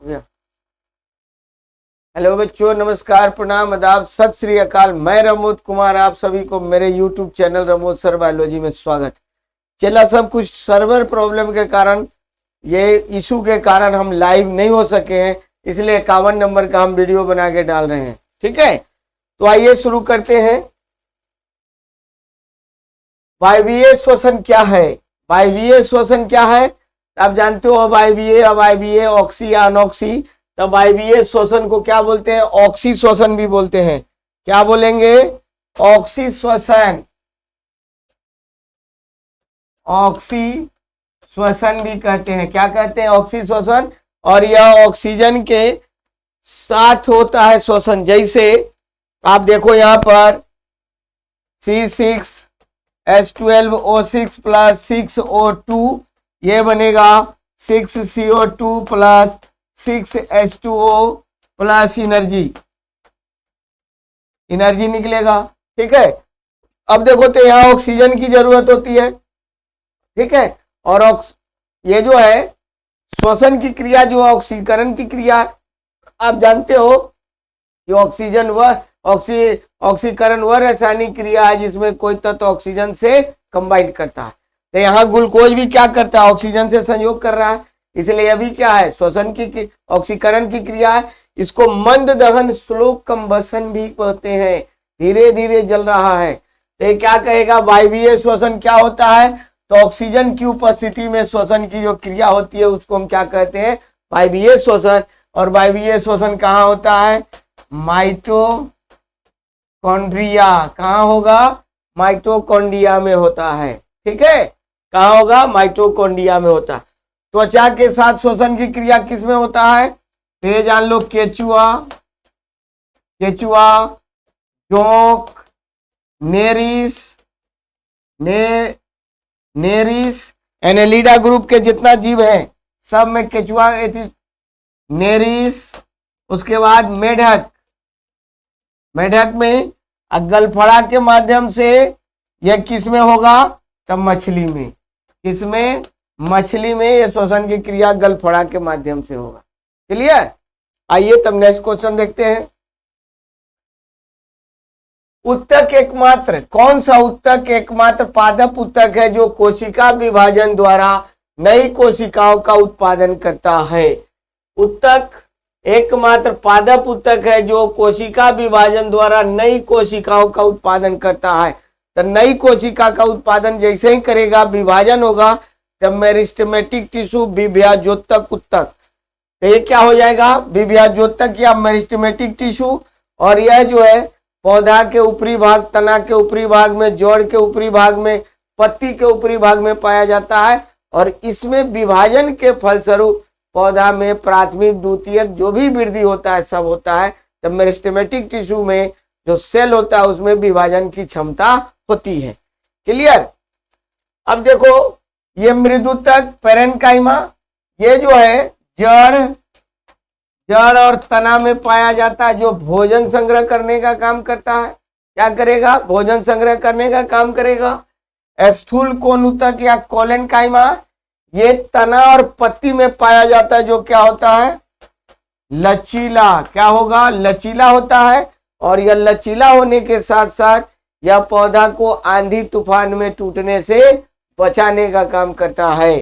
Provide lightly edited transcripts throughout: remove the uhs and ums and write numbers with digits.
Hello बच्चों, नमस्कार, प्रणाम, आदाब, सत श्री अकाल। मैं रमोद कुमार, आप सभी को मेरे यूट्यूब चैनल रमोद सर बायोलॉजी में स्वागत। चला सब कुछ सर्वर प्रॉब्लम के कारण, ये इशू के कारण हम लाइव नहीं हो सके हैं, इसलिए 51 नंबर का हम वीडियो बना के डाल रहे हैं। ठीक है, तो आइए शुरू करते हैं। वायवीय श्वसन क्या है? वायवीय श्वसन क्या है आप जानते हो। वायवीय ऑक्सी या अनऑक्सी, तब वायवीय श्वसन को क्या बोलते हैं? ऑक्सी श्वसन भी बोलते हैं। क्या बोलेंगे? ऑक्सी श्वसन, ऑक्सी श्वसन भी कहते हैं। क्या कहते हैं? ऑक्सी श्वसन। और यह ऑक्सीजन के साथ होता है श्वसन। जैसे आप देखो यहाँ पर C6H12O6 प्लस 6O2, ये बनेगा 6CO2 plus 6H2O plus energy निकलेगा। ठीक है, अब देखो तो यहाँ ऑक्सीजन की जरूरत होती है। ठीक है, और ये जो है श्वसन की क्रिया, जो ऑक्सीकरण की क्रिया, आप जानते हो कि ऑक्सीजन ऑक्सीकरण वह रासायनिक क्रिया है जिसमें कोई तत्व ऑक्सीजन से कंबाइन करता है। तो यहाँ ग्लूकोज भी क्या करता है? ऑक्सीजन से संयोग कर रहा है, इसलिए अभी क्या है? श्वसन की ऑक्सीकरण की क्रिया है। इसको मंद दहन, स्लो कंबशन भी कहते हैं। धीरे धीरे जल रहा है। तो ये क्या कहेगा? वायवीय श्वसन क्या होता है? तो ऑक्सीजन की उपस्थिति में श्वसन की जो क्रिया होती है उसको हम क्या कहते हैं? वायवीय श्वसन। और वायवीय श्वसन कहाँ होता है? माइटोकॉन्ड्रिया। कहाँ होगा? माइटोकॉन्ड्रिया में होता है। ठीक है, कहाँ होगा? माइटोकॉन्ड्रिया में होता है। त्वचा के साथ श्वसन की क्रिया किस में होता है? तो ये जान लो, केचुआ, जोंक, नेरिस, एनेलिडा ग्रुप के जितना जीव है सब में केचुआ, नेरिस। उसके बाद मेढक में गलफड़ा के माध्यम से यह किस में होगा? तब मछली में। किसमें? मछली में ये श्वसन की क्रिया गलफड़ा के माध्यम से होगा। क्लियर? आइए तब नेक्स्ट क्वेश्चन देखते हैं। उत्तक एकमात्र, कौन सा उत्तक एकमात्र पादप उत्तक है जो कोशिका विभाजन द्वारा नई कोशिकाओं का उत्पादन करता है? उत्तक एकमात्र पादप उत्तक है जो कोशिका विभाजन द्वारा नई कोशिकाओं का उत्पादन करता है। तो नई कोशिका का उत्पादन जैसे ही करेगा, विभाजन होगा, तब मेरिस्टेमेटिक टिश्यू विभ्याजोत्तक उत्तक। तो ये क्या हो जाएगा? विभ्याजोत्तक या मेरिस्टेमेटिक टिश्यू। और यह जो है पौधा के ऊपरी भाग, तना के ऊपरी भाग में, जड़ के ऊपरी भाग में, पत्ती के ऊपरी भाग में पाया जाता है। और इसमें विभाजन के फलस्वरूप पौधा में प्राथमिक, द्वितीयक जो भी वृद्धि होता है सब होता है। तब मेरिस्टेमेटिक टिश्यू में जो सेल होता है उसमें विभाजन की क्षमता होती है। क्लियर? अब देखो, ये मृदुतक पैरेन्काइमा, ये जो है जड़ और तना में पाया जाता है, जो भोजन संग्रह करने का काम करता है। क्या करेगा? भोजन संग्रह करने का काम करेगा। स्थूल कोनुतक या कोलेनकाइमा, ये तना और पत्ती में पाया जाता है, जो क्या होता है? लचीला। क्या होगा? लचीला होता है। और यह लचीला होने के साथ साथ यह पौधा को आंधी तूफान में टूटने से बचाने का काम करता है।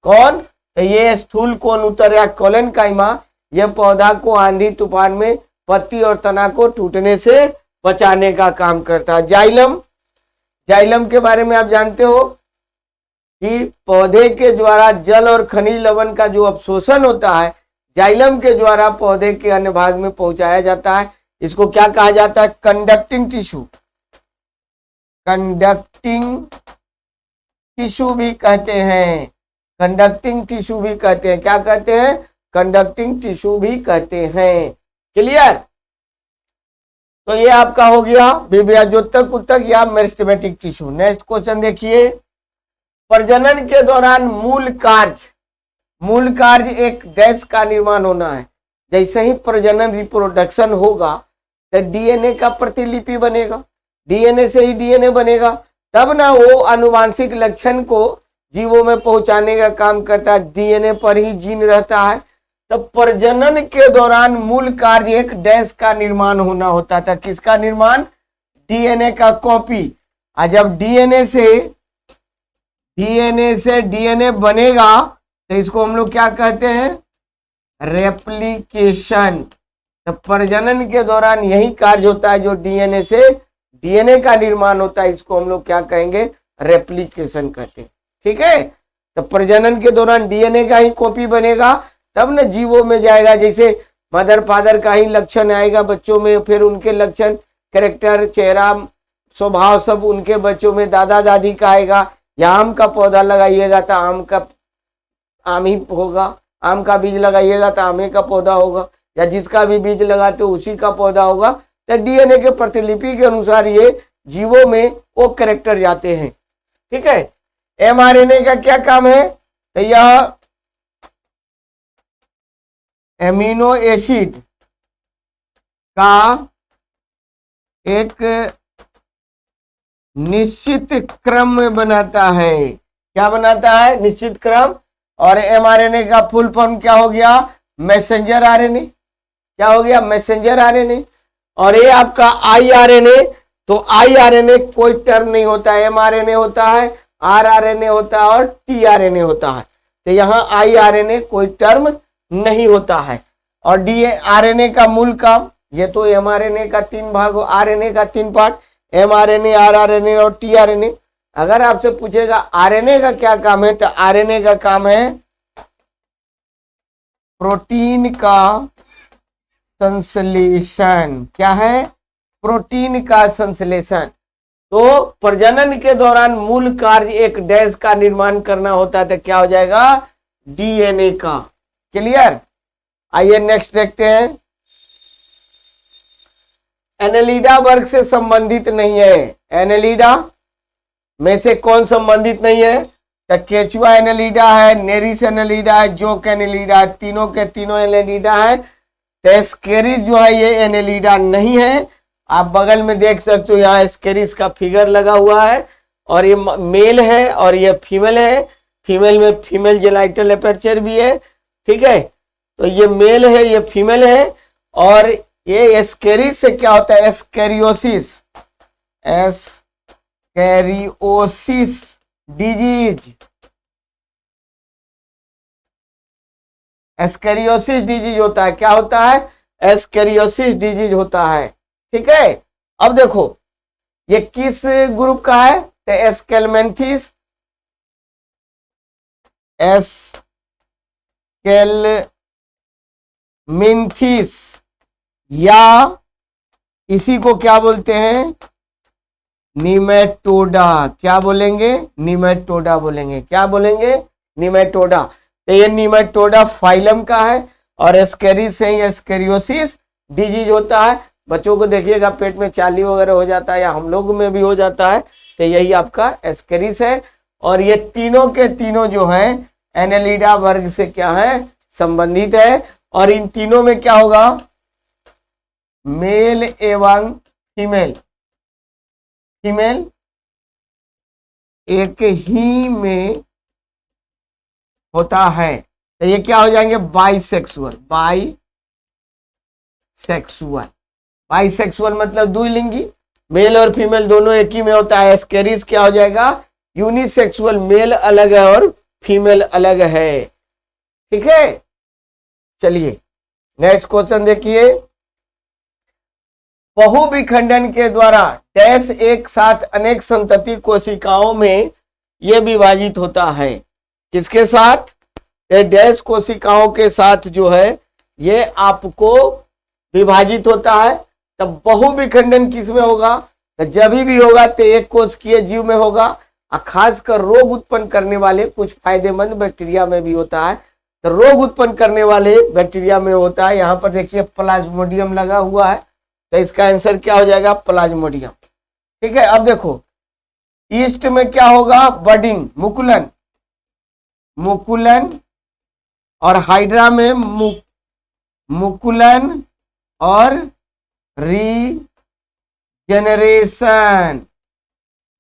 कौन? तो ये स्थूल कोनुतर या कोलेनकाइमा, यह पौधा को आंधी तूफान में पत्ती और तना को टूटने से बचाने का काम करता है। जाइलम के बारे में आप जानते हो कि पौधे के द्वारा जल और खनिज लवण का जो अवशोषण होता है, जाइलम के द्वारा पौधे के अन्य भाग में पहुंचाया जाता है। इसको क्या कहा जाता है? Conducting tissue. कंडक्टिंग टिश्यू भी कहते हैं। कंडक्टिंग टिश्यू भी कहते हैं। क्या कहते हैं? कंडक्टिंग टिश्यू भी कहते हैं। क्लियर? तो ये आपका हो गया विभ्याजोत्तक उत्तक या मेरिस्टेमेटिक टिश्यू। नेक्स्ट क्वेश्चन देखिए। प्रजनन के दौरान मूल कार्य एक डैश का निर्माण होना है। जैसे ही प्रजनन, रिप्रोडक्शन होगा तो डीएनए का प्रतिलिपि बनेगा। डीएनए से ही डीएनए बनेगा, तब ना वो आनुवांशिक लक्षण को जीवों में पहुंचाने का काम करता है। डीएनए पर ही जीन रहता है। तब प्रजनन के दौरान मूल कार्य एक डैश का निर्माण होना होता था। किसका निर्माण? डीएनए का कॉपी। और जब डीएनए से डीएनए बनेगा तो इसको हम लोग क्या कहते हैं? रेप्लिकेशन। तो प्रजनन के दौरान यही कार्य होता है जो डीएनए से डीएनए का निर्माण होता है, इसको हम लोग क्या कहेंगे? रेप्लिकेशन कहते हैं। ठीक है, तो प्रजनन के दौरान डीएनए का ही कॉपी बनेगा तब न जीवों में जाएगा। जैसे मदर फादर का ही लक्षण आएगा बच्चों में, फिर उनके लक्षण, कैरेक्टर, चेहरा, स्वभाव सब उनके बच्चों में, दादा दादी का आएगा। या आम का पौधा लगाइएगा तो आम ही होगा, आम का बीज लगाइएगा तो आमे का पौधा होगा, या जिसका भी बीज लगाते हो उसी का पौधा होगा। तो डीएनए के प्रतिलिपि के अनुसार ये जीवों में वो कैरेक्टर जाते हैं। ठीक है, एमआरएनए का क्या काम है? तो यह एमिनो एसिड का एक निश्चित क्रम में बनाता है। क्या बनाता है? निश्चित क्रम। और एमआरएनए का फुल फॉर्म क्या हो गया? Messenger RNA. क्या हो गया? Messenger RNA. और ये आपका आईआरएनए, तो आईआरएनए कोई टर्म नहीं होता है, एमआरएनए होता है, आरआरएनए होता है और टीआरएनए होता है। तो यहाँ आईआरएनए कोई टर्म नहीं होता है। और डीआरएनए का मूल काम, ये तो एमआरएनए का 3 भाग, आरएनए का 3 पार्ट, एमआरएनए, आरआरएनए और टीआरएनए। अगर आपसे पूछेगा आरएनए का क्या काम है, तो आरएनए का काम है प्रोटीन का संश्लेषण। क्या है? प्रोटीन का संश्लेषण। तो प्रजनन के दौरान मूल कार्य एक डैश का निर्माण करना होता है, तो क्या हो जाएगा? डीएनए का। क्लियर? आइए नेक्स्ट देखते हैं। एनेलिडा वर्ग से संबंधित नहीं है। एनेलिडा में से कौन संबंधित नहीं है? तो केचुआ एनेलिडा है, नेरिस एनेलिडा है, जोक एनेलिडा है, तीनों के तीनों एनेलिडा है। तो एस्केरिस जो है ये एनेलिडा नहीं है। आप बगल में देख सकते हो, यहाँ एस्केरिस का फिगर लगा हुआ है, और ये मेल है और ये फीमेल है। फीमेल में फीमेल जेनाइटल एपर्चर भी है। ठीक है, तो ये मेल है, ये फीमेल है। और ये एस्केरिस से क्या होता है? एस्केरियोसिस, एस्केरियोसिस डिजीज, एस्केरियोसिस डिजीज होता है। क्या होता है? एस्केरियोसिस डिजीज होता है। ठीक है, अब देखो ये किस ग्रुप का है? तो एस्केलमेंथिस, एस्केलमेंथिस, या इसी को क्या बोलते हैं? निमेटोडा। क्या बोलेंगे? निमेटोडा बोलेंगे। क्या बोलेंगे? निमेटोडा। तो ये निमेटोडा फाइलम का है, और एस्केरिस से ही एस्केरियोसिस डिजीज होता है। बच्चों को देखिएगा पेट में चाली वगैरह हो जाता है, या हम लोग में भी हो जाता है, तो यही आपका एस्केरिस है। और ये तीनों के तीनों जो हैं एनेलिडा वर्ग से क्या है? संबंधित है। और इन तीनों में क्या होगा? मेल एवं फीमेल, फीमेल एक ही में होता है। तो ये क्या हो जाएंगे? बाइसेक्सुअल। बाइसेक्सुअल, बाइसेक्सुअल मतलब द्विलिंगी, मेल और फीमेल दोनों एक ही में होता है। एस्केरिस क्या हो जाएगा? यूनिसेक्सुअल, मेल अलग है और फीमेल अलग है। ठीक है, चलिए नेक्स्ट क्वेश्चन देखिए। बहुविखंडन के द्वारा डैश एक साथ अनेक संतति कोशिकाओं में यह विभाजित होता है। किसके साथ? डैश कोशिकाओं के साथ जो है ये आपको विभाजित होता है। तब बहुविखंडन किस में होगा? तो जब भी होगा तो एक कोशिकीय जीव में होगा, और खासकर रोग उत्पन्न करने वाले कुछ फायदेमंद बैक्टीरिया में भी होता है। तो रोग उत्पन्न करने वाले बैक्टीरिया में होता है। यहाँ पर देखिए प्लाज्मोडियम लगा हुआ है, तो इसका आंसर क्या हो जाएगा? प्लाज्मोडियम। ठीक है, अब देखो ईस्ट में क्या होगा? बडिंग, मुकुलन, मुकुलन, और हाइड्रा में मुकुलन और रीजनरेशन।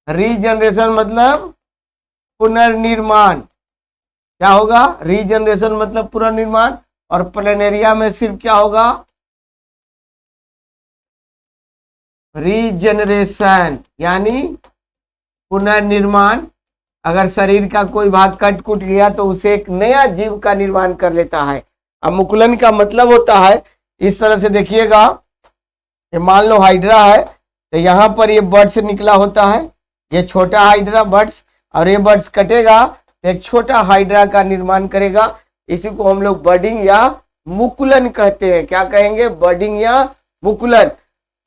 रीजनरेशन मतलब पुनर्निर्माण। क्या होगा? रीजनरेशन मतलब पुनर्निर्माण। और प्लेनेरिया में सिर्फ क्या होगा, रीजनरेशन यानी पुनर्निर्माण। अगर शरीर का कोई भाग कट कुट गया तो उसे एक नया जीव का निर्माण कर लेता है। अब मुकुलन का मतलब होता है, इस तरह से देखिएगा, ये मान लो हाइड्रा है, तो यहाँ पर ये बर्ड्स निकला होता है, ये छोटा हाइड्रा बर्ड्स, और ये बर्ड्स कटेगा तो एक छोटा हाइड्रा का निर्माण करेगा। इसी को हम लोग बर्डिंग या मुकुलन कहते हैं। क्या कहेंगे, बर्डिंग या मुकुलन।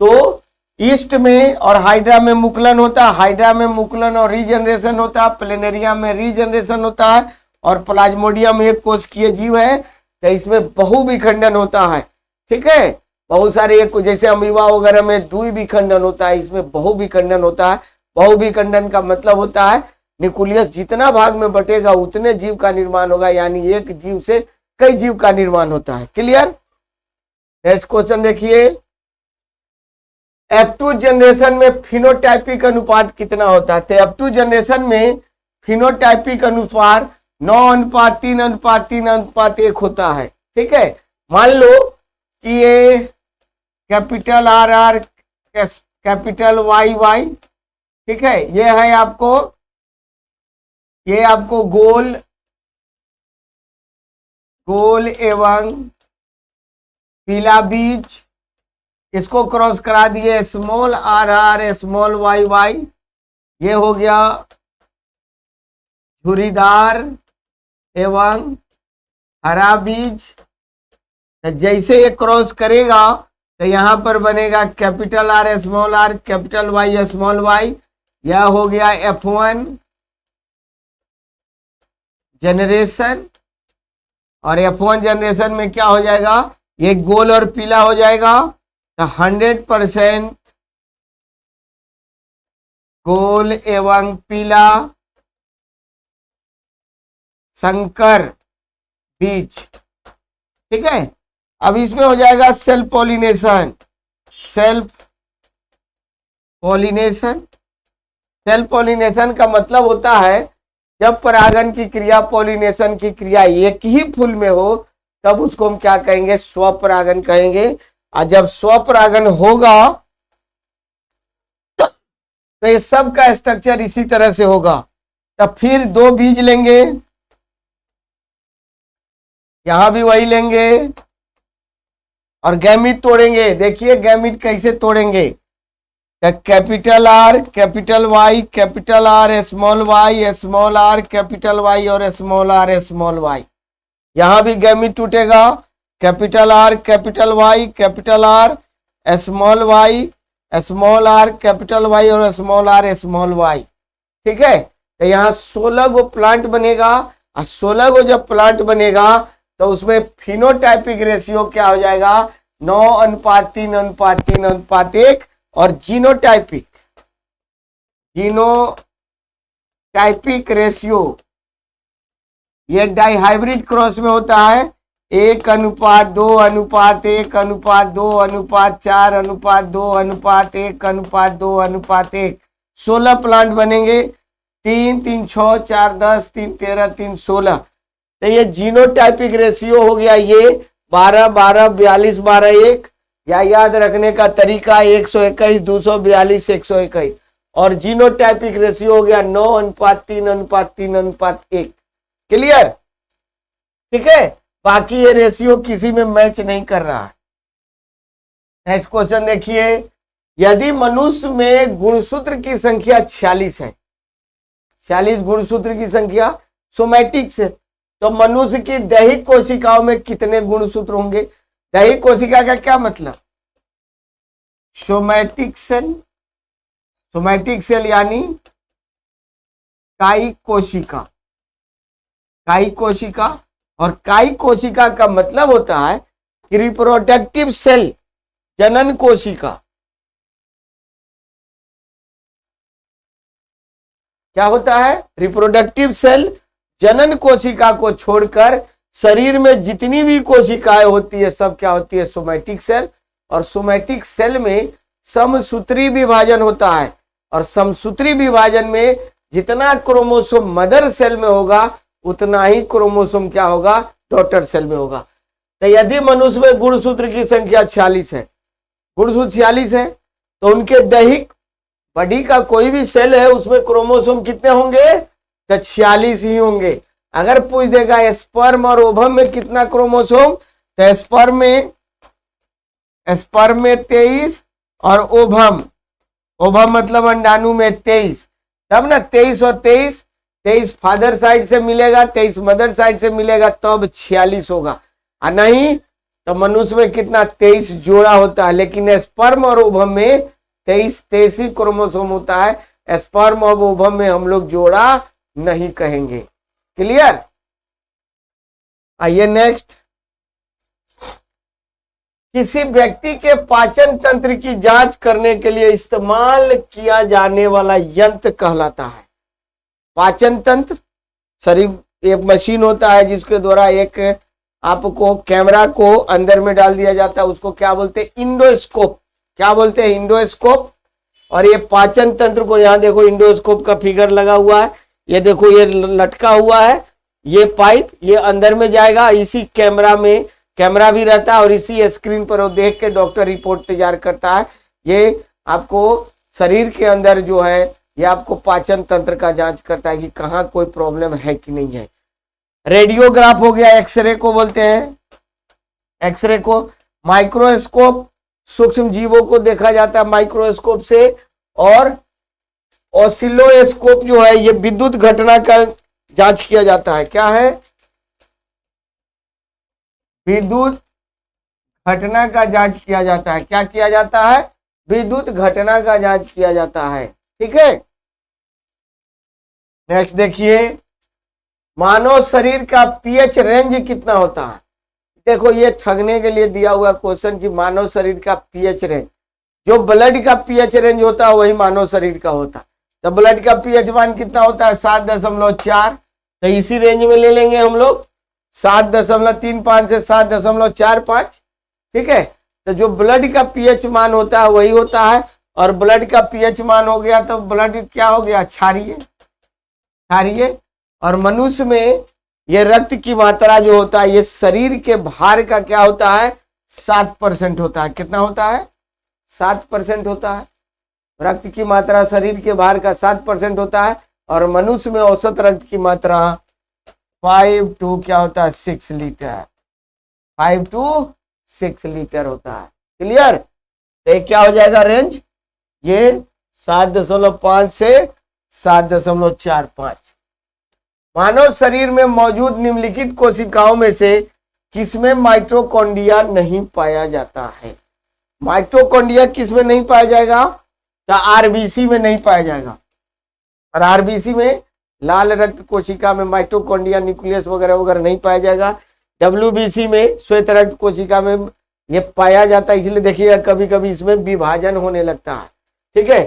तो ईस्ट में और हाइड्रा में मुकुलन होता है, हाइड्रा में मुकुलन और रीजनरेशन होता है, प्लेनेरिया में रीजनरेशन होता है, और प्लाज्मोडियम एक कोशिकीय जीव है तो इसमें बहुविखंडन होता है। ठीक है, बहुत सारे एक जैसे अमीबा वगैरह में द्विविखंडन होता है, इसमें बहुविखंडन होता है। बहुविखंडन का मतलब होता है न्यूक्लियस जितना भाग में बटेगा उतने जीव का निर्माण होगा, यानी एक जीव से कई जीव का निर्माण होता है। क्लियर। नेक्स्ट क्वेश्चन देखिए, F2 जनरेशन में फिनोटाइपिक अनुपात कितना होता है। तो F2 जनरेशन में फिनोटाइपिक अनुपात 9:3:3:1 होता है। ठीक है, मान लो कि ये कैपिटल RR कैपिटल YY, ठीक है, ये है आपको, ये आपको गोल एवं पीला बीज, इसको क्रॉस करा दिए स्मॉल RR स्मॉल YY, ये हो गया झुर्रीदार एवं हरा बीज। जैसे ये क्रॉस करेगा तो यहां पर बनेगा capital R small r capital Y small y। यह हो गया F1 जनरेशन, और F1 जनरेशन में क्या हो जाएगा, ये गोल और पीला हो जाएगा। तो 100% गोल एवं पीला संकर बीज। ठीक है, अब इसमें हो जाएगा सेल्फ पॉलिनेशन। सेल्फ पॉलिनेशन का मतलब होता है जब परागन की क्रिया, पॉलिनेशन की क्रिया एक ही फूल में हो तब उसको हम क्या कहेंगे, स्वपरागन कहेंगे। और जब स्वपरागन होगा तो ये सब का स्ट्रक्चर इसी तरह से होगा। तब फिर 2 बीज लेंगे, यहां भी वही लेंगे और गैमीट तोड़ेंगे। देखिए गैमीट कैसे तोड़ेंगे, तो capital R capital Y capital R small y small r capital Y और स्मॉल r स्मॉल y। यहां भी गैमीट टूटेगा, capital R capital Y capital R small y small r capital Y और स्मॉल r स्मॉल y। ठीक है, तो यहाँ 16 गो plant बनेगा, और 16 गो जब प्लांट बनेगा तो उसमें फिनोटाइपिक रेशियो क्या हो जाएगा, 9:3:3:1। और जीनोटाइपिक रेशियो ये डाइहाइब्रिड क्रॉस में होता है 1:2:1:2:4:2:1:2:1:1। 16 प्लांट बनेंगे, 3 3 6 4 10 3 13 3 16। तो ये जीनोटाइपिक रेशियो हो गया, ये 12 12 42 12 1। या याद रखने का तरीका 121 242 121। और जीनोटाइपिक रेशियो हो गया 9:3:3:1। क्लियर। ठीक है, बाकी ये रेशियो किसी में मैच नहीं कर रहा है। नेक्स्ट क्वेश्चन देखिए, यदि मनुष्य में गुणसूत्र की संख्या 46 है, 46 गुणसूत्र की संख्या सोमैटिक्स है, तो मनुष्य की दैहिक कोशिकाओं में कितने गुणसूत्र होंगे। दैहिक कोशिका का क्या मतलब, सोमैटिक सेल यानी कायिक कोशिका। कायिक कोशिका, और कायिक कोशिका का मतलब होता है कि रिप्रोडक्टिव सेल, जनन कोशिका। क्या होता है, रिप्रोडक्टिव सेल जनन कोशिका को छोड़कर शरीर में जितनी भी कोशिकाएं होती है सब क्या होती है, सोमैटिक सेल। और सोमैटिक सेल में समसूत्री विभाजन होता है, और समसूत्री विभाजन में जितना क्रोमोसोम मदर सेल में होगा उतना ही क्रोमोसोम क्या होगा, डॉटर सेल में होगा। तो यदि मनुष्य में गुणसूत्र की संख्या 46 है, गुणसूत्र 46 है, तो उनके दैहिक बॉडी का कोई भी सेल है उसमें क्रोमोसोम कितने होंगे? तो 46 ही होंगे। अगर पूछ देगा स्पर्म और ओवम में कितना क्रोमोसोम, तो स्पर्म में 23 और ओवम मतलब अंडाणु में 23, तब ना 23 और 23 फादर साइड से मिलेगा, 23 मदर साइड से मिलेगा, तब 46 होगा। और नहीं तो मनुष्य में कितना 23 जोड़ा होता है, लेकिन स्पर्म और ओवम में 23 ही क्रोमोसोम होता है। स्पर्म और ओवम में हम लोग जोड़ा नहीं कहेंगे। क्लियर? आइए नेक्स्ट। किसी व्यक्ति के पाचन तंत्र की जांच करने के लिए इस्तेमाल किया जाने वाला यंत्र कहलाता है। पाचन तंत्र शरीर एक मशीन होता है जिसके द्वारा एक आपको कैमरा को अंदर में डाल दिया जाता है, उसको क्या बोलते हैं? इंडोस्कोप। क्या बोलते हैं? इंडोस्कोप। और ये पाचन तंत्र को, यहां देखो इंडोस्कोप का फिगर लगा हुआ है, ये देखो ये लटका हुआ है, ये पाइप ये अंदर में जाएगा, इसी कैमरा में कैमरा भी रहता है और इसी स्क्रीन पर वो देख के डॉक्टर रिपोर्ट तैयार करता है। ये आपको शरीर के अंदर जो है ये आपको पाचन तंत्र का जांच करता है कि कहाँ कोई प्रॉब्लम है कि नहीं है। रेडियोग्राफ हो गया, एक्सरे को बोलते हैं, एक्सरे को। माइक्रोस्कोप, सूक्ष्म जीवों को देखा जाता है माइक्रोस्कोप से। और ऑसिलोस्कोप जो है ये विद्युत घटना का जांच किया जाता है। क्या है? विद्युत घटना का जांच किया जाता है। क्या किया जाता है? विद्युत घटना का जांच किया जाता है। ठीक है, नेक्स्ट देखिए, मानव शरीर का पीएच रेंज कितना होता है? देखो ये ठगने के लिए दिया हुआ क्वेश्चन कि मानव शरीर का पीएच रेंज, जो ब्लड का पीएच रेंज होता है वही मानव शरीर का होता है। तो ब्लड का पीएच मान कितना होता है? 7.4। तो इसी रेंज में ले लेंगे हम लोग 7.35 से 7.45। ठीक है, तो जो ब्लड का पीएच मान होता है वही होता है। और ब्लड का पीएच मान हो गया तो ब्लड क्या हो गया? क्षारीय। और मनुष्य में ये रक्त की मात्रा जो होता है ये शरीर के भार का क्या होता है? 7% होता है। कितना होता है? 7% होता है। रक्त की मात्रा शरीर के भार का 7% होता है। और मनुष्य में औसत रक्त की मात्रा 5 to क्या होता है? 6 लीटर। 5 to 6 लीटर होता है। क्लियर? तो क्या हो जाएगा रेंज? ये 7.5 से 7.45। मानव शरीर में मौजूद निम्नलिखित कोशिकाओं में से किसमें माइटोकॉन्ड्रिया नहीं पाया जाता है? माइटोकॉन्ड्रिया किस में नहीं पाया जाएगा? तो आरबीसी में नहीं पाया जाएगा। और आरबीसी में लाल रक्त कोशिका में माइटोकॉन्ड्रिया न्यूक्लियस वगैरह वगैरह नहीं पाया जाएगा। डब्ल्यूबीसी में श्वेत रक्त कोशिका में ये पाया जाता है, इसलिए देखिएगा कभी कभी इसमें विभाजन होने लगता है। ठीक है,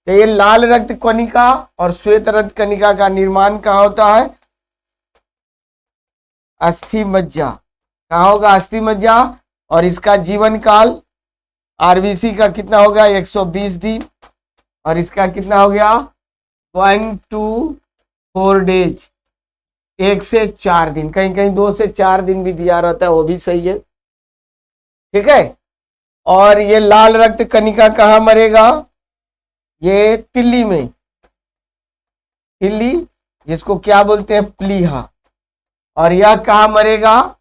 तो ये लाल रक्त कणिका और श्वेत रक्त कणिका का निर्माण कहाँ होता है? अस्थि मज्जा। कहाँ होगा? अस्थि मज्जा। और इसका जीवन काल आरबीसी का कितना होगा? 120 दिन। और इसका कितना हो गया? 1 to 4 डेज, 1 से 4 दिन, कहीं कहीं 2 से 4 दिन भी दिया रहता है, वो भी सही है। ठीक है, और ये लाल रक्त कणिका कहाँ मरेगा? ये तिल्ली में, तिल्ली जिसको क्या बोलते हैं? प्लीहा। और यह कहाँ मरेगा?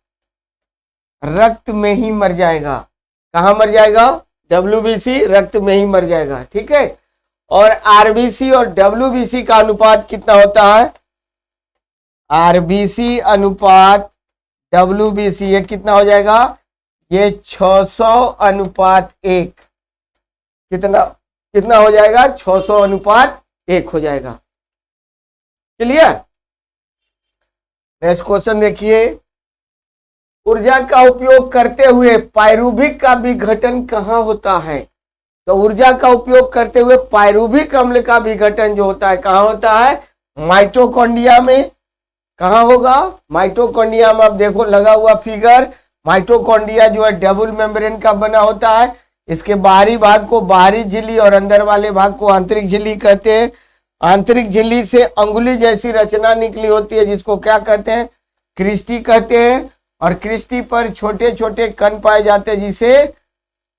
रक्त में ही मर जाएगा। कहाँ मर जाएगा? डब्ल्यूबीसी रक्त में ही मर जाएगा। ठीक है, और आरबीसी और डब्ल्यूबीसी का अनुपात कितना होता है? आरबीसी अनुपात डब्ल्यूबीसी ये कितना हो जाएगा? ये 600:1। कितना हो जाएगा? 600:1 हो जाएगा। क्लियर? नेक्स्ट क्वेश्चन देखिए, ऊर्जा का उपयोग करते हुए पायरुविक का विघटन कहाँ होता है? तो ऊर्जा का उपयोग करते हुए पायरुविक अम्ल का विघटन जो होता है कहाँ होता है? माइटोकॉन्ड्रिया में। कहाँ होगा? माइटोकॉन्ड्रिया में। अब देखो लगा हुआ फिगर, माइटोकॉन्ड्रिया जो है डबल मेम्ब्रेन का बना होता है। इसके बाहरी भाग को बाहरी झिल्ली और अंदर वाले भाग को आंतरिक झिल्ली कहते हैं। आंतरिक झिल्ली से अंगुली जैसी रचना निकली होती है जिसको क्या कहते हैं? क्रिस्टी कहते हैं। और क्रिस्टी पर छोटे छोटे कण पाए जाते हैं जिसे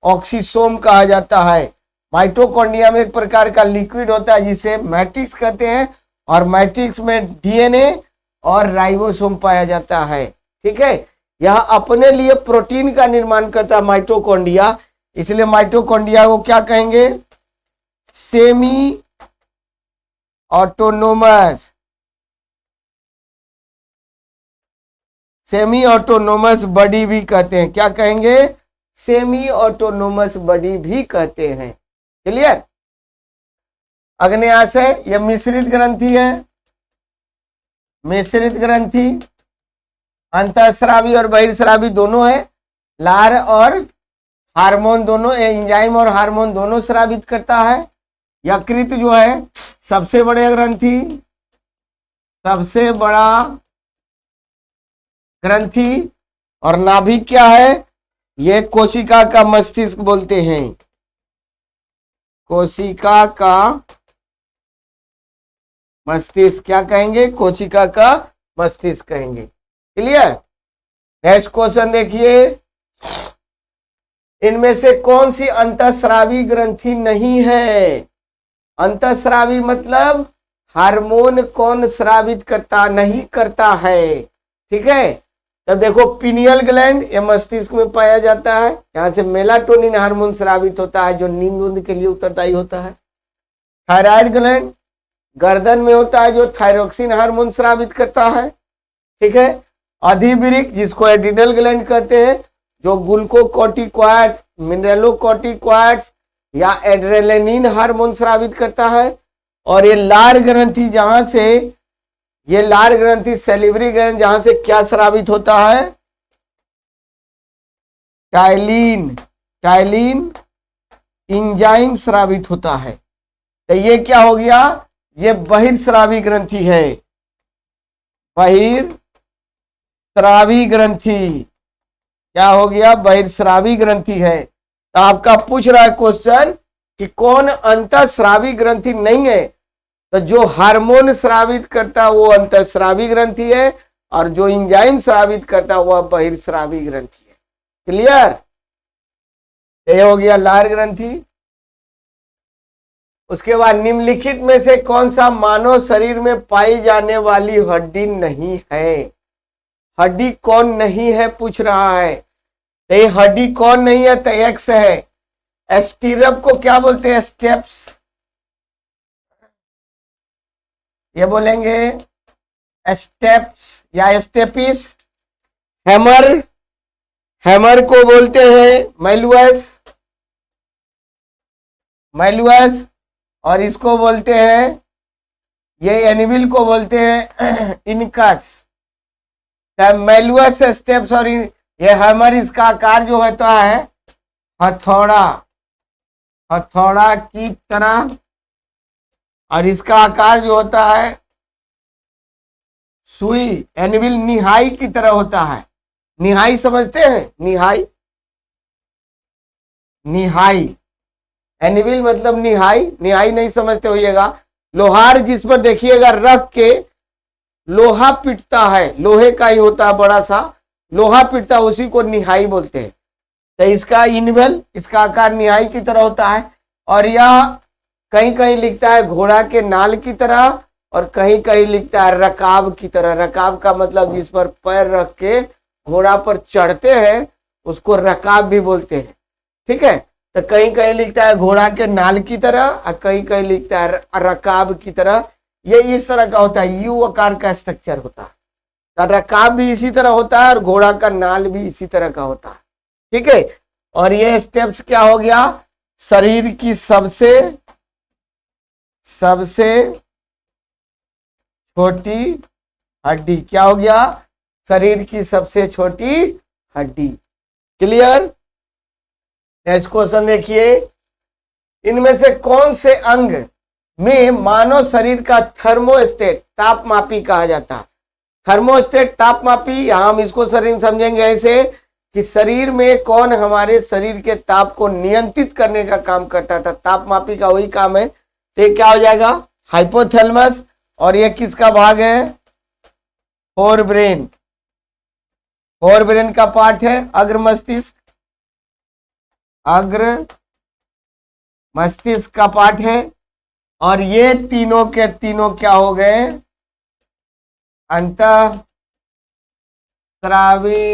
ऑक्सीसोम कहा जाता है। माइटोकॉन्ड्रिया में एक प्रकार का लिक्विड होता है जिसे मैट्रिक्स कहते हैं, और मैट्रिक्स में डीएनए और राइबोसोम पाया जाता है। ठीक है, यह अपने लिए प्रोटीन का निर्माण करता है माइटोकॉन्ड्रिया, इसलिए माइटोकॉन्ड्रिया को क्या कहेंगे? Semi autonomous, semi autonomous body भी कहते हैं। क्या कहेंगे? सेमी ऑटोनोमस बॉडी भी कहते हैं। क्लियर? अग्न्याशय यह मिश्रित ग्रंथि है, मिश्रित ग्रंथि अंतःस्रावी और बहिर्स्रावी दोनों है। लार और हार्मोन दोनों, एंजाइम और हार्मोन दोनों स्रावित करता है। यकृत जो है सबसे बड़े ग्रंथि, सबसे बड़ा ग्रंथि, और नाभिक क्या है? ये कोशिका का मस्तिष्क बोलते हैं, कोशिका का मस्तिष्क। क्या कहेंगे? कोशिका का मस्तिष्क कहेंगे। क्लियर? नेक्स्ट क्वेश्चन देखिए, इनमें से कौन सी अंतःस्रावी ग्रंथि नहीं है? अंतःस्रावी मतलब हार्मोन कौन स्रावित करता नहीं करता है। ठीक है, तब देखो पीनियल ग्लैंड ये मस्तिष्क में पाया जाता है, यहाँ से मेलाटोनिन हार्मोन स्रावित होता है जो नींद उंद के लिए उत्तरदायी होता है। थायराइड ग्लैंड गर्दन में होता है जो थायरोक्सिन हार्मोन स्रावित करता है। ठीक है, अधिवृक्क जिसको एड्रिनल ग्लैंड कहते हैं जो ग्लूकोकॉर्टिकॉइड्स, मिनरलोकॉर्टिकॉइड्स या एड्रेनालिन हार्मोन स्रावित करता है। और ये लार ग्रंथि जहां से, ये लार ग्रंथि सैलिवरी ग्लैंड जहां से क्या स्रावित होता है? टाइलिन, टाइलिन एंजाइम स्रावित होता है। तो ये क्या हो गया? ये बहिर्स्रावी ग्रंथि है, बहिर्स्रावी ग्रंथि। क्या हो गया? बहिर्स्रावी ग्रंथि है। तो आपका पूछ रहा है क्वेश्चन कि कौन अंतःस्रावी ग्रंथि नहीं है? तो जो हार्मोन स्रावित करता है वो अंतःस्रावी ग्रंथि है, और जो एंजाइम स्रावित करता है वह बहिर्स्रावी ग्रंथि है। क्लियर? ये हो गया लार ग्रंथि। उसके बाद निम्नलिखित में से कौन सा मानव शरीर में पाई जाने वाली हड्डी नहीं है? हड्डी कौन नहीं है पूछ रहा है। तो ये हड्डी कौन नहीं है? तो एक्स है। स्टीरप को क्या बोलते हैं? स्टेप्स, ये बोलेंगे स्टेप्स या स्टेपिस। हैमर, हैमर को बोलते हैं मैलुअस, मैलुअस। और इसको बोलते हैं, ये एनिमल को बोलते हैं इनकस। मैलुअस स्टेप्स और ये हैमर, इसका आकार जो होता है हथौड़ा, हथौड़ा की तरह, और इसका आकार जो होता है सुई, एनिमल निहाई की तरह होता है। निहाई समझते हैं? निहाई, निहाई एनिमल मतलब निहाई, निहाई नहीं समझते होइएगा। लोहार जिस पर देखिएगा रख के लोहा पिटता है, लोहे का ही होता है बड़ा सा, लोहा पिटता है, उसी को निहाई बोलते हैं। तो इसका इनवेल, इसका आकार निहाई की तरह होता है। और यह कहीं कहीं लिखता है घोड़ा के नाल की तरह, और कहीं कहीं लिखता है रकाब की तरह। रकाब का मतलब जिस पर पैर रख के घोड़ा पर चढ़ते हैं उसको रकाब भी बोलते हैं। ठीक है, तो कहीं कहीं लिखता है घोड़ा के नाल की तरह, और कहीं कहीं लिखता है रकाब की तरह। ये इस तरह का होता है, यू आकार का स्ट्रक्चर होता है। तो रकाब भी इसी तरह होता है और घोड़ा का नाल भी इसी तरह का होता है। ठीक है, और ये स्टेप्स क्या हो गया? शरीर की सबसे सबसे छोटी हड्डी। क्या हो गया? शरीर की सबसे छोटी हड्डी। क्लियर? नेक्स्ट क्वेश्चन देखिए, इनमें से कौन से अंग में मानव शरीर का थर्मोस्टेट, तापमापी कहा जाता है? थर्मोस्टेट तापमापी, यहां हम इसको शरीर समझेंगे ऐसे कि शरीर में कौन हमारे शरीर के ताप को नियंत्रित करने का काम करता था। तापमापी का वही काम है। तो ये क्या हो जाएगा? हाइपोथैलेमस। और ये किसका भाग है? फोर ब्रेन, फोर ब्रेन का पार्ट है अग्र मस्तिष्क, अग्र मस्तिष्क का पार्ट है। और ये तीनों के तीनों क्या हो गए, अंतःस्रावी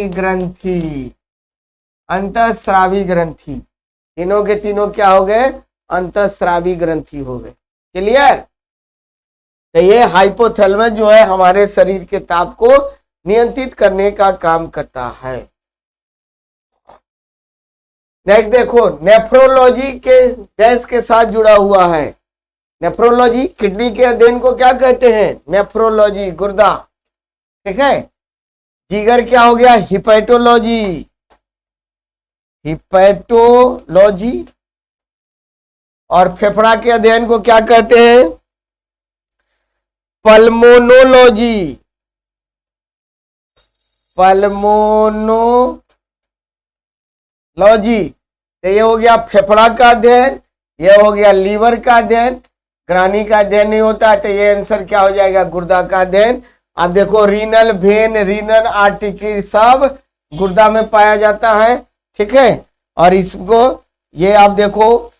ग्रंथि, अंतःस्रावी ग्रंथि, तीनों के तीनों क्या हो गए, अंतःस्रावी ग्रंथि हो गए। क्लियर। तो ये हाइपोथैलेमस जो है हमारे शरीर के ताप को नियंत्रित करने का काम करता है। नेक्स्ट देखो, नेफ्रोलॉजी के डैश के साथ जुड़ा हुआ है। नेफ्रोलॉजी किडनी के अध्ययन को क्या कहते हैं, नेफ्रोलॉजी, गुर्दा। ठीक है। जिगर क्या हो गया, हिपैटोलॉजी, हिपैटोलॉजी। और फेफड़ा के अध्ययन को क्या कहते हैं, पल्मोनोलॉजी, पल्मोनोलॉजी। तो ये हो गया फेफड़ा का अध्ययन, ये हो गया लीवर का अध्ययन। ग्रानी का अध्ययन नहीं होता है तो ये आंसर क्या हो जाएगा, गुर्दा का अध्ययन। अब देखो रीनल वेन, रीनल आर्टरी सब गुर्दा में पाया जाता है। ठीक है। और इसको ये आप देखो,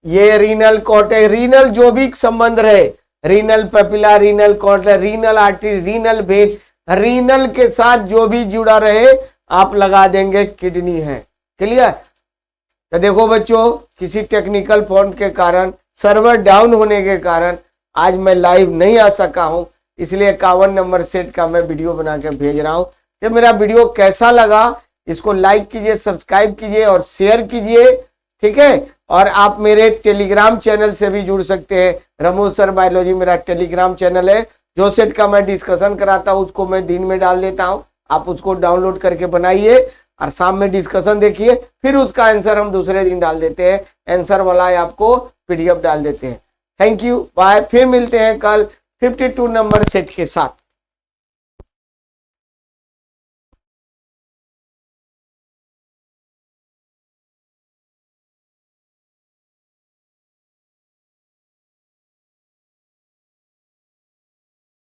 ये रीनल कॉर्टेक्स, रीनल जो भी संबंध रहे, renal papilla, renal cortex, renal artery, renal vein, renal के साथ जो भी जुड़ा रहे आप लगा देंगे किडनी है। क्लियर। तो देखो बच्चों, किसी टेक्निकल फॉल्ट के कारण, सर्वर डाउन होने के कारण आज मैं लाइव नहीं आ सका हूं, इसलिए 51 नंबर सेट का मैं वीडियो बना के भेज रहा हूं। तो मेरा वीडियो कैसा लगा इसको लाइक कीजिए, सब्सक्राइब कीजिए और शेयर कीजिए। ठीक है। और आप मेरे टेलीग्राम चैनल से भी जुड़ सकते हैं। रमो सर बायोलॉजी मेरा टेलीग्राम चैनल है। जो सेट का मैं डिस्कशन कराता हूं उसको मैं दिन में डाल देता हूं, आप उसको डाउनलोड करके बनाइए और शाम में डिस्कशन देखिए, फिर उसका आंसर हम दूसरे दिन डाल देते हैं, आंसर वाला आपको पीडीएफ डाल देते हैं। Thank you, bye. फिर मिलते हैं कल 52 नंबर सेट के साथ।